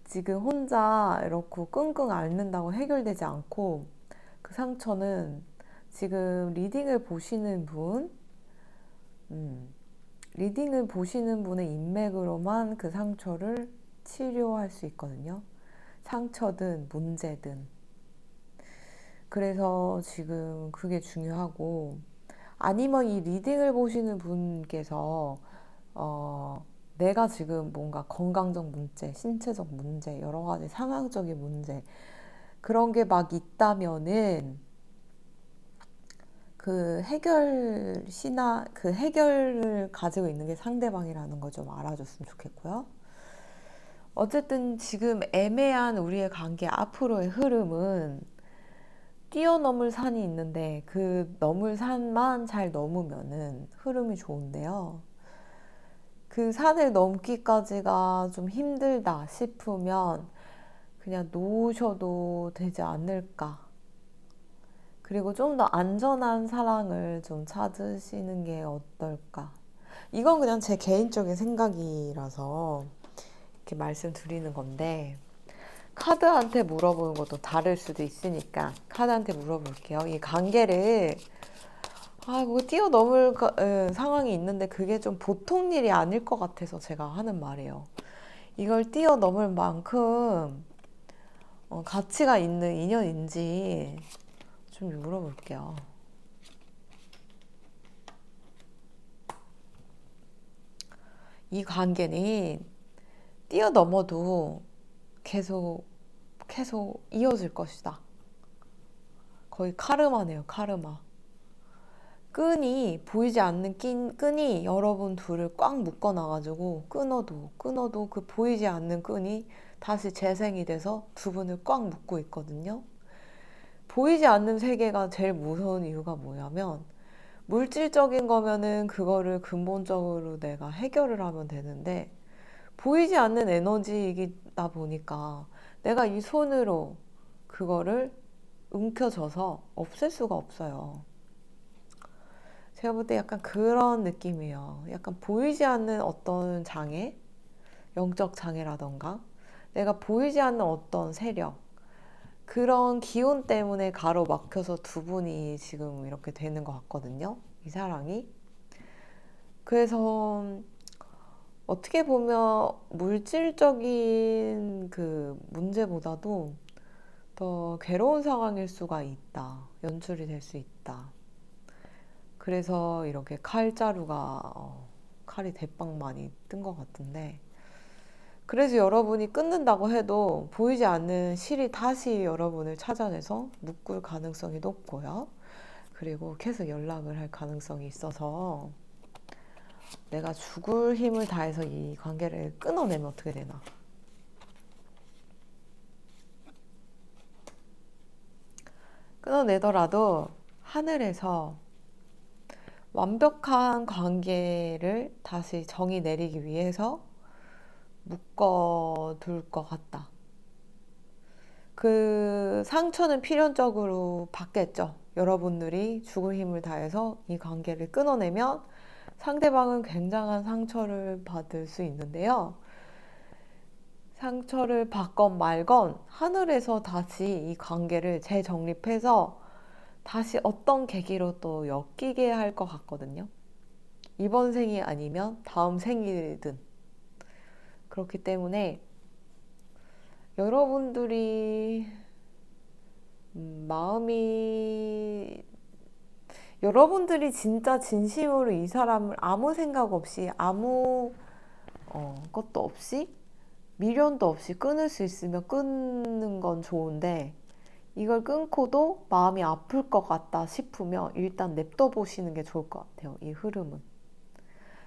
지금 혼자 이렇게 끙끙 앓는다고 해결되지 않고, 그 상처는 지금 음, 리딩을 보시는 분의 인맥으로만 그 상처를 치료할 수 있거든요. 상처든 문제든. 그래서 지금 그게 중요하고, 아니면 이 리딩을 보시는 분께서 내가 지금 뭔가 건강적 문제, 신체적 문제, 여러 가지 상황적인 문제 그런 게 막 있다면은 그 해결을 가지고 있는 게 상대방이라는 걸 좀 알아줬으면 좋겠고요. 어쨌든 지금 애매한 우리의 관계 앞으로의 흐름은 뛰어넘을 산이 있는데 그 넘을 산만 잘 넘으면은 흐름이 좋은데요. 그 산을 넘기까지가 좀 힘들다 싶으면 그냥 놓으셔도 되지 않을까. 그리고 좀 더 안전한 사랑을 좀 찾으시는 게 어떨까. 이건 그냥 제 개인적인 생각이라서 이렇게 말씀드리는 건데, 카드한테 물어보는 것도 다를 수도 있으니까 카드한테 물어볼게요. 이 관계를 그거 뛰어넘을 상황이 있는데 그게 좀 보통 일이 아닐 것 같아서 제가 하는 말이에요. 이걸 뛰어넘을 만큼 가치가 있는 인연인지 좀 물어볼게요. 이 관계는 뛰어넘어도 계속 이어질 것이다. 거의 카르마네요, 카르마. 끈이 보이지 않는 끈이 여러분 둘을 꽉 묶어놔가지고 끊어도 그 보이지 않는 끈이 다시 재생이 돼서 두 분을 꽉 묶고 있거든요. 보이지 않는 세계가 제일 무서운 이유가 뭐냐면, 물질적인 거면은 그거를 근본적으로 내가 해결을 하면 되는데, 보이지 않는 에너지이다 보니까 내가 이 손으로 그거를 움켜져서 없앨 수가 없어요. 제가 볼 때 약간 그런 느낌이에요. 약간 보이지 않는 어떤 장애, 영적 장애라던가, 내가 보이지 않는 어떤 세력, 그런 기운 때문에 가로막혀서 두 분이 지금 이렇게 되는 것 같거든요. 이 사랑이. 그래서 어떻게 보면 물질적인 그 문제보다도 더 괴로운 상황일 수가 있다. 연출이 될 수 있다. 그래서 이렇게 칼이 대빵 많이 뜬 것 같은데, 그래서 여러분이 끊는다고 해도 보이지 않는 실이 다시 여러분을 찾아내서 묶을 가능성이 높고요. 그리고 계속 연락을 할 가능성이 있어서 내가 죽을 힘을 다해서 이 관계를 끊어내면 어떻게 되나. 끊어내더라도 하늘에서 완벽한 관계를 다시 정의 내리기 위해서 묶어둘 것 같다. 그 상처는 필연적으로 받겠죠. 여러분들이 죽을 힘을 다해서 이 관계를 끊어내면 상대방은 굉장한 상처를 받을 수 있는데요. 상처를 받건 말건 하늘에서 다시 이 관계를 재정립해서 다시 어떤 계기로 또 엮이게 할 것 같거든요. 이번 생이 아니면 다음 생이든. 그렇기 때문에 여러분들이 마음이 여러분들이 진짜 진심으로 이 사람을 아무 생각 없이 아무 것도 없이 미련도 없이 끊을 수 있으면 끊는 건 좋은데 이걸 끊고도 마음이 아플 것 같다 싶으면 일단 냅둬 보시는 게 좋을 것 같아요. 이 흐름은.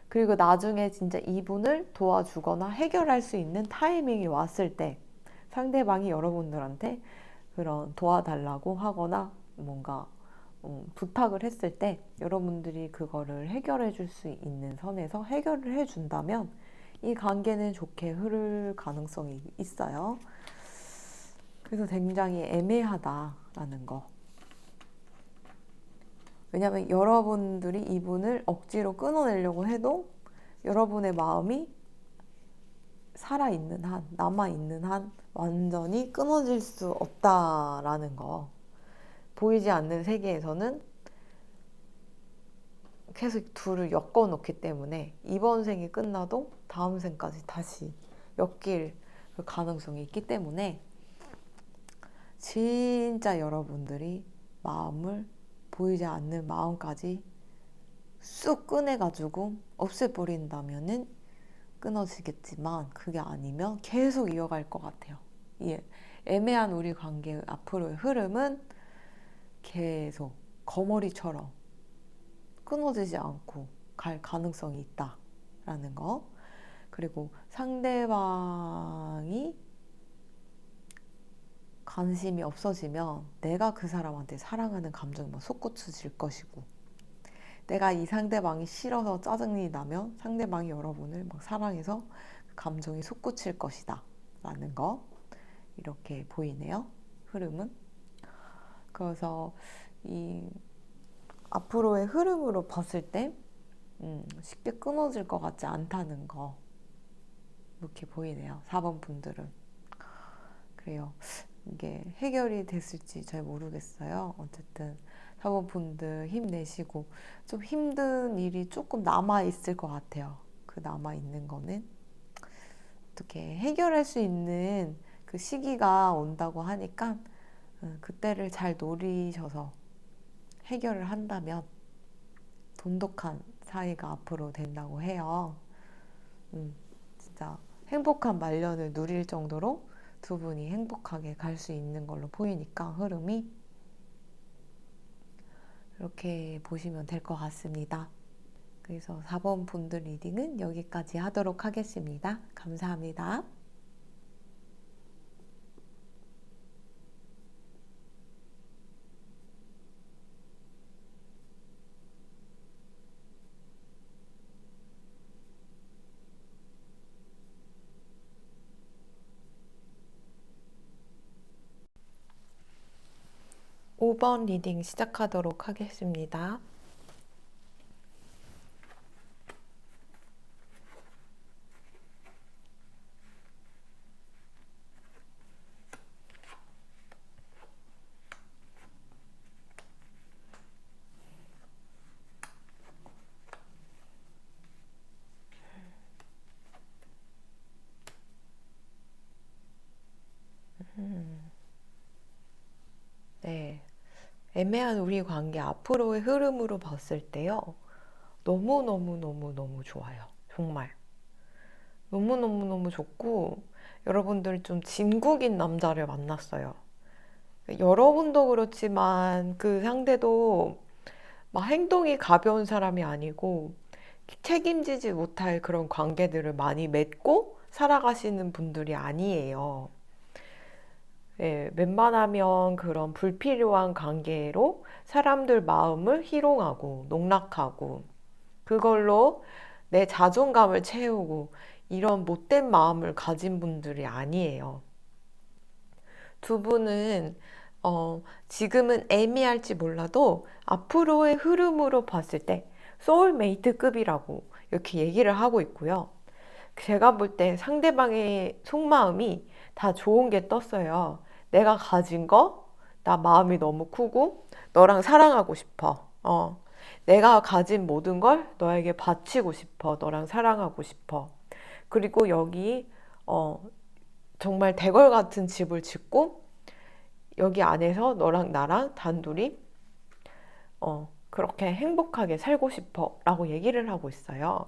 그리고 나중에 진짜 이분을 도와주거나 해결할 수 있는 타이밍이 왔을 때 상대방이 여러분들한테 그런 도와달라고 하거나 뭔가 부탁을 했을 때 여러분들이 그거를 해결해 줄 수 있는 선에서 해결을 해 준다면 이 관계는 좋게 흐를 가능성이 있어요. 그래서 굉장히 애매하다라는 거. 왜냐면 여러분들이 이분을 억지로 끊어내려고 해도 여러분의 마음이 살아있는 한, 남아있는 한 완전히 끊어질 수 없다라는 거. 보이지 않는 세계에서는 계속 둘을 엮어놓기 때문에 이번 생이 끝나도 다음 생까지 다시 엮일 그 가능성이 있기 때문에 진짜 여러분들이 마음을 보이지 않는 마음까지 쑥 꺼내가지고 없애버린다면은 끊어지겠지만 그게 아니면 계속 이어갈 것 같아요. 이 애매한 우리 관계 앞으로의 흐름은 계속 거머리처럼 끊어지지 않고 갈 가능성이 있다라는 거. 그리고 상대방이 관심이 없어지면 내가 그 사람한테 사랑하는 감정이 막 솟구쳐질 것이고 내가 이 상대방이 싫어서 짜증이 나면 상대방이 여러분을 막 사랑해서 감정이 솟구칠 것이다 라는 거 이렇게 보이네요. 흐름은. 그래서 이 앞으로의 흐름으로 봤을 때 쉽게 끊어질 것 같지 않다는 거 이렇게 보이네요. 4번 분들은. 그래요. 이게 해결이 됐을지 잘 모르겠어요. 어쨌든 4번 분들 힘내시고 좀 힘든 일이 조금 남아있을 것 같아요. 그 남아있는 거는 어떻게 해결할 수 있는 그 시기가 온다고 하니까 그때를 잘 노리셔서 해결을 한다면 돈독한 사이가 앞으로 된다고 해요. 진짜 행복한 말년을 누릴 정도로 두 분이 행복하게 갈 수 있는 걸로 보이니까 흐름이 이렇게 보시면 될 것 같습니다. 그래서 4번 분들 리딩은 여기까지 하도록 하겠습니다. 감사합니다. 5번 리딩 시작하도록 하겠습니다. 네. 애매한 우리 관계 앞으로의 흐름으로 봤을 때요. 너무너무너무너무 좋아요. 정말. 너무너무너무 좋고 여러분들 좀 진국인 남자를 만났어요. 여러분도 그렇지만 그 상대도 막 행동이 가벼운 사람이 아니고 책임지지 못할 그런 관계들을 많이 맺고 살아가시는 분들이 아니에요. 예, 웬만하면 그런 불필요한 관계로 사람들 마음을 희롱하고 농락하고 그걸로 내 자존감을 채우고 이런 못된 마음을 가진 분들이 아니에요. 두 분은 지금은 애매할지 몰라도 앞으로의 흐름으로 봤을 때 소울메이트급이라고 이렇게 얘기를 하고 있고요. 제가 볼 때 상대방의 속마음이 다 좋은 게 떴어요. 내가 가진 거, 나 마음이 너무 크고 너랑 사랑하고 싶어. 내가 가진 모든 걸 너에게 바치고 싶어. 너랑 사랑하고 싶어. 그리고 여기 정말 대궐 같은 집을 짓고 여기 안에서 너랑 나랑 단둘이 그렇게 행복하게 살고 싶어 라고 얘기를 하고 있어요.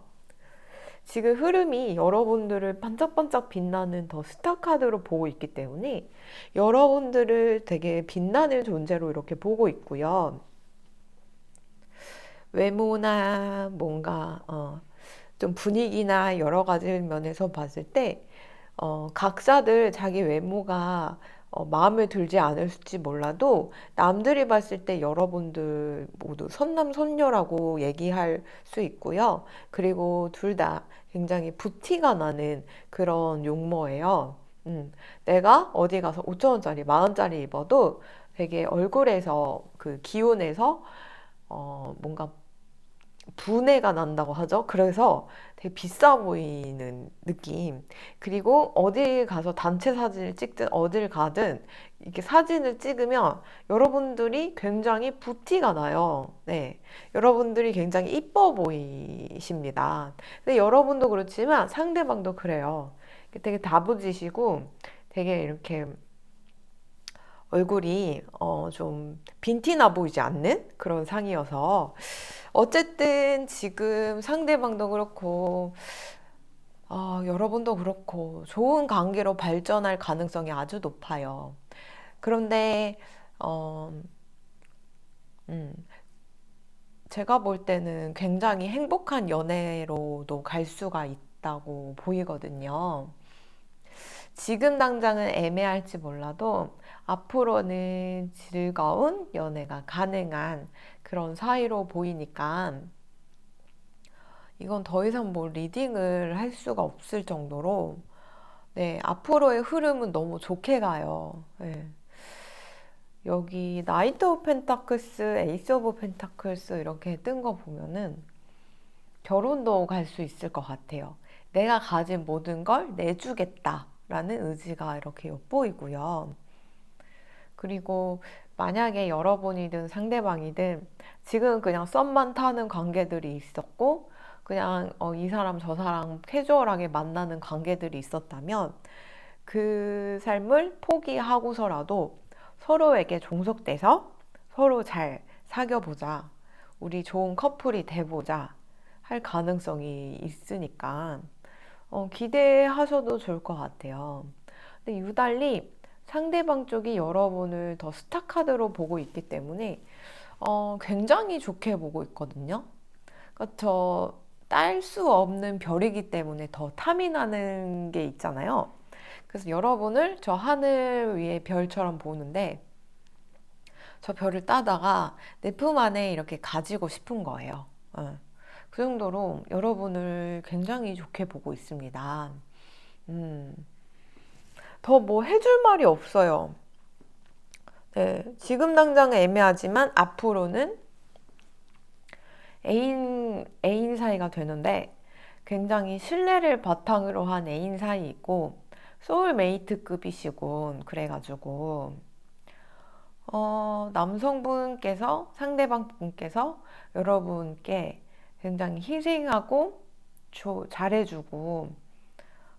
지금 흐름이 여러분들을 반짝반짝 빛나는 더 스타카드로 보고 있기 때문에 여러분들을 되게 빛나는 존재로 이렇게 보고 있고요. 외모나 뭔가 좀 분위기나 여러 가지 면에서 봤을 때 각자들 자기 외모가 마음에 들지 않을지 몰라도 남들이 봤을 때 여러분들 모두 선남선녀라고 얘기할 수 있고요. 그리고 둘 다 굉장히 부티가 나는 그런 용모예요. 내가 어디 가서 5천 원짜리, 10,000원짜리 입어도 되게 얼굴에서 그 기운에서 뭔가 분해가 난다고 하죠. 그래서 되게 비싸 보이는 느낌. 그리고 어디 가서 단체 사진을 찍든 어딜 가든 이렇게 사진을 찍으면 여러분들이 굉장히 부티가 나요. 네. 여러분들이 굉장히 이뻐 보이십니다. 근데 여러분도 그렇지만 상대방도 그래요. 되게 다부지시고 되게 이렇게 얼굴이 좀 빈티나 보이지 않는 그런 상이어서 어쨌든 지금 상대방도 그렇고 여러분도 그렇고 좋은 관계로 발전할 가능성이 아주 높아요. 그런데 어, 음, 제가 볼 때는 굉장히 행복한 연애로도 갈 수가 있다고 보이거든요. 지금 당장은 애매할지 몰라도 앞으로는 즐거운 연애가 가능한 그런 사이로 보이니까 이건 더 이상 뭐 리딩을 할 수가 없을 정도로 네, 앞으로의 흐름은 너무 좋게 가요. 네. 여기 나이트 오브 펜타클스, 에이스 오브 펜타클스 이렇게 뜬 거 보면은 결혼도 갈 수 있을 것 같아요. 내가 가진 모든 걸 내주겠다라는 의지가 이렇게 엿보이고요. 그리고 만약에 여러분이든 상대방이든 지금 그냥 썸만 타는 관계들이 있었고 그냥 이 사람 저 사람 캐주얼하게 만나는 관계들이 있었다면 그 삶을 포기하고서라도 서로에게 종속돼서 서로 잘 사귀어보자. 우리 좋은 커플이 돼보자. 할 가능성이 있으니까 기대하셔도 좋을 것 같아요. 근데 유달리 상대방 쪽이 여러분을 더 스타카드로 보고 있기 때문에 굉장히 좋게 보고 있거든요. 그러니까 저 딸 수 없는 별이기 때문에 더 탐이 나는 게 있잖아요. 그래서 여러분을 저 하늘 위의 별처럼 보는데 저 별을 따다가 내 품 안에 이렇게 가지고 싶은 거예요. 그 정도로 여러분을 굉장히 좋게 보고 있습니다. 음, 더 뭐 해줄 말이 없어요. 네, 지금 당장은 애매하지만 앞으로는 애인 사이가 되는데 굉장히 신뢰를 바탕으로 한 애인 사이이고 소울메이트급이시고 그래가지고 남성분께서 상대방 분께서 여러분께 굉장히 희생하고 잘해주고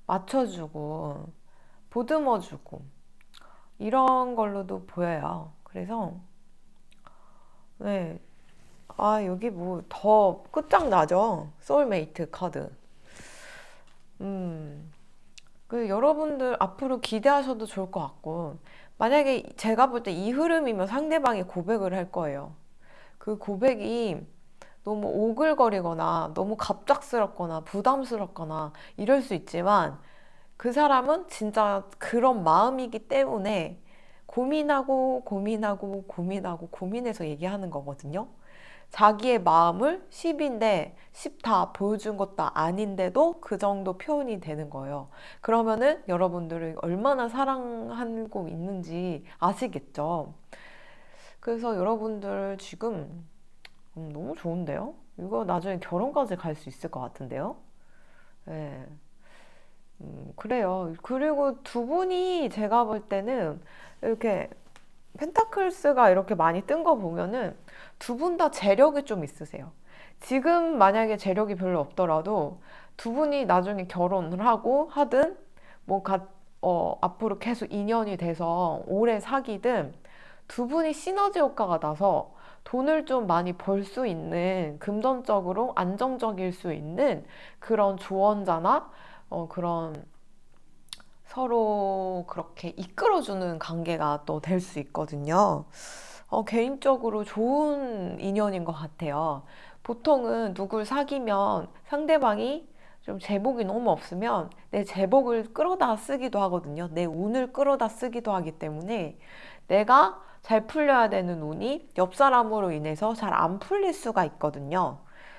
맞춰주고 보듬어주고 이런 걸로도 보여요. 그래서 네, 여기 뭐 더 끝장나죠. 소울메이트 카드. 음, 그 여러분들 앞으로 기대하셔도 좋을 것 같고 만약에 제가 볼 때 이 흐름이면 상대방이 고백을 할 거예요. 그 고백이 너무 오글거리거나 너무 갑작스럽거나 부담스럽거나 이럴 수 있지만 그 사람은 진짜 그런 마음이기 때문에 고민하고 고민하고 고민하고 고민해서 얘기하는 거거든요. 자기의 마음을 10인데 10 다 보여준 것도 아닌데도 그 정도 표현이 되는 거예요. 그러면은 여러분들을 얼마나 사랑하고 있는지 아시겠죠? 그래서 여러분들 지금 너무 좋은데요? 이거 나중에 결혼까지 갈 수 있을 것 같은데요? 네. 그래요. 그리고 두 분이 제가 볼 때는 이렇게 펜타클스가 이렇게 많이 뜬 거 보면은 두 분 다 재력이 좀 있으세요. 지금 만약에 재력이 별로 없더라도 두 분이 나중에 결혼을 하고 하든 뭐 앞으로 계속 인연이 돼서 오래 사귀든 두 분이 시너지 효과가 나서 돈을 좀 많이 벌 수 있는, 금전적으로 안정적일 수 있는 그런 조언자나 그런 서로 그렇게 이끌어주는 관계가 또 될 수 있거든요. 개인적으로 좋은 인연인 것 같아요. 보통은 누굴 사귀면 상대방이 좀 제복이 너무 없으면 내 제복을 끌어다 쓰기도 하거든요. 내 운을 끌어다 쓰기도 하기 때문에 내가 잘 풀려야 되는 운이 옆 사람으로 인해서 잘 안 풀릴 수가 있거든요.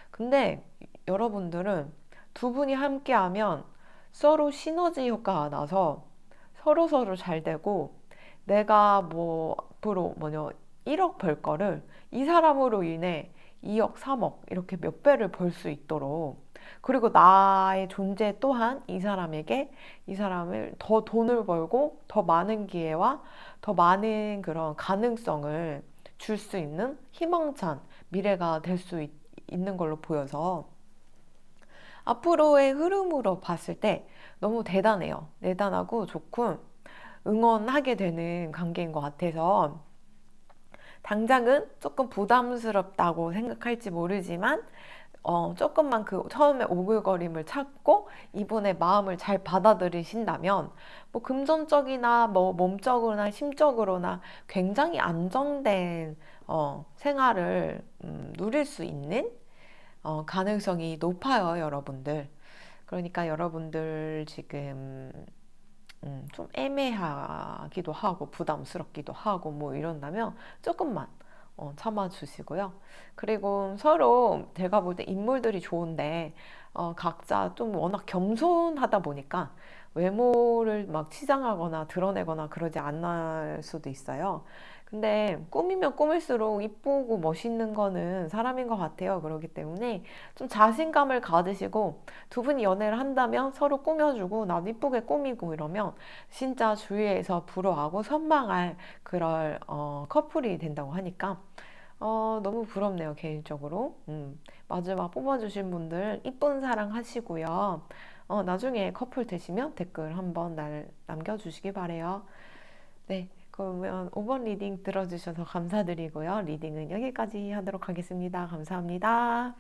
근데 여러분들은 두 분이 함께 하면 서로 시너지 효과가 나서 서로 잘 되고, 내가 뭐 앞으로 1억 벌 거를 이 사람으로 인해 2억, 3억 이렇게 몇 배를 벌 수 있도록, 그리고 나의 존재 또한 이 사람에게, 이 사람을 더 돈을 벌고 더 많은 기회와 더 많은 그런 가능성을 줄 수 있는 희망찬 미래가 될 수 있는 걸로 보여서 앞으로의 흐름으로 봤을 때 너무 대단해요. 대단하고 좋고 응원하게 되는 관계인 것 같아서, 당장은 조금 부담스럽다고 생각할지 모르지만 조금만 그 처음에 오글거림을 참고 이분의 마음을 잘 받아들이신다면 뭐 금전적이나 뭐 몸적으로나 심적으로나 굉장히 안정된 생활을 누릴 수 있는 가능성이 높아요, 여러분들. 그러니까 여러분들 지금 좀 애매하기도 하고 부담스럽기도 하고 뭐 이런다면 조금만 참아주시고요. 그리고 서로 제가 볼 때 인물들이 좋은데 각자 좀 워낙 겸손하다 보니까 외모를 막 치장하거나 드러내거나 그러지 않을 수도 있어요. 근데 꾸미면 꾸밀수록 이쁘고 멋있는 거는 사람인 것 같아요. 그렇기 때문에 좀 자신감을 가지시고, 두 분이 연애를 한다면 서로 꾸며주고 나도 이쁘게 꾸미고 이러면 진짜 주위에서 부러워하고 선망할 그럴 커플이 된다고 하니까 너무 부럽네요, 개인적으로. 마지막 뽑아주신 분들 이쁜 사랑 하시고요. 나중에 커플 되시면 댓글 한번 남겨주시기 바래요. 네, 그러면 5번 리딩 들어주셔서 감사드리고요. 리딩은 여기까지 하도록 하겠습니다. 감사합니다.